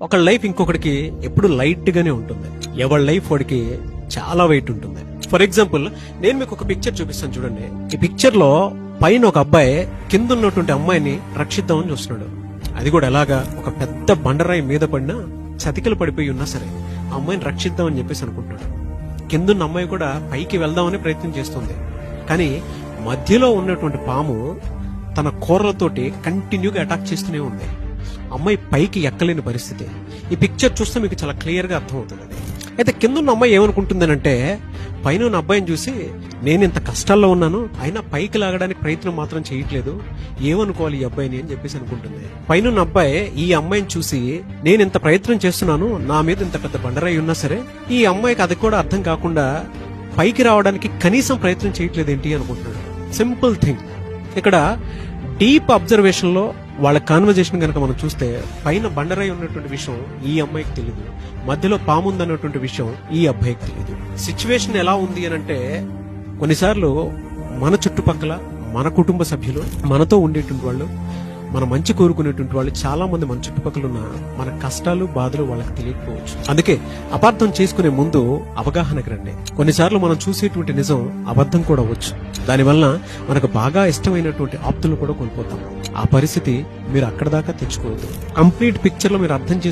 ఒక లైఫ్ ఇంకొకటికి ఎప్పుడు లైట్ గానే ఉంటుంది, ఎవరి లైఫ్ వాడికి చాలా వెయిట్ ఉంటుంది. ఫర్ ఎగ్జాంపుల్, నేను మీకు ఒక పిక్చర్ చూపిస్తాను చూడండి. ఈ పిక్చర్ లో పైన ఒక అబ్బాయి కింద ఉన్నటువంటి అమ్మాయిని రక్షిద్దామని చూస్తున్నాడు. అది కూడా ఎలాగా, ఒక పెద్ద బండరాయి మీద పడినా చతికిలు పడిపోయి ఉన్నా సరే ఆ అమ్మాయిని రక్షిద్దామని చెప్పేసి అనుకుంటాడు. కిందున్న అమ్మాయి కూడా పైకి వెళ్దామని ప్రయత్నం చేస్తుంది. కానీ మధ్యలో ఉన్నటువంటి పాము తన కూరలతోటి కంటిన్యూగా అటాక్ చేస్తూనే ఉంది. అమ్మాయి పైకి ఎక్కలేని పరిస్థితి. ఈ పిక్చర్ చూస్తే మీకు చాలా క్లియర్ గా అర్థమవుతుంది. అయితే కిందున్న అమ్మాయి ఏమనుకుంటుందనంటే, పైన ఉన్న అబ్బాయిని చూసి నేను ఇంత కష్టాల్లో ఉన్నాను, అయినా పైకి లాగడానికి ప్రయత్నం మాత్రం చేయట్లేదు, ఏమనుకోవాలి ఈ అబ్బాయిని అని చెప్పేసి అనుకుంటుంది. పైన అబ్బాయి ఈ అమ్మాయిని చూసి నేను ఇంత ప్రయత్నం చేస్తున్నాను, నా మీద ఇంత పెద్ద బండరాయి ఉన్నా సరే ఈ అమ్మాయికి అది కూడా అర్థం కాకుండా పైకి రావడానికి కనీసం ప్రయత్నం చేయట్లేదు ఏంటి అనుకుంటున్నాడు. Simple thing. ఇక్కడ డీప్ అబ్జర్వేషన్ లో వాళ్ళ కాన్వర్జేషన్ కనుక మనం చూస్తే, పైన బండరాయి ఉన్నటువంటి విషయం ఈ అమ్మాయికి తెలియదు, మధ్యలో పాము ఉందన్నటువంటి విషయం ఈ అబ్బాయికి తెలియదు. సిచ్యువేషన్ ఎలా ఉంది అని అంటే, కొన్నిసార్లు మన చుట్టుపక్కల మన కుటుంబ సభ్యులు, మనతో ఉండేటువంటి వాళ్ళు, మన మంచి కోరుకునేటువంటి వాళ్ళు చాలా మంది మన చుట్టుపక్కల ఉన్న మన కష్టాలు బాధలు వాళ్ళకి తెలియకపోవచ్చు. అందుకే అపార్థం చేసుకునే ముందు అవగాహనకి రండి. కొన్నిసార్లు మనం చూసేటువంటి నిజం అబద్ధం కూడా అవ్వచ్చు. దానివల్ల మనకు బాగా ఇష్టమైనటువంటి ఆప్తులు కూడా కోల్పోతాం. ఆ పరిస్థితి మీరు అక్కడ దాకా తెచ్చుకోవద్దు. కంప్లీట్ పిక్చర్ లో మీరు అర్థం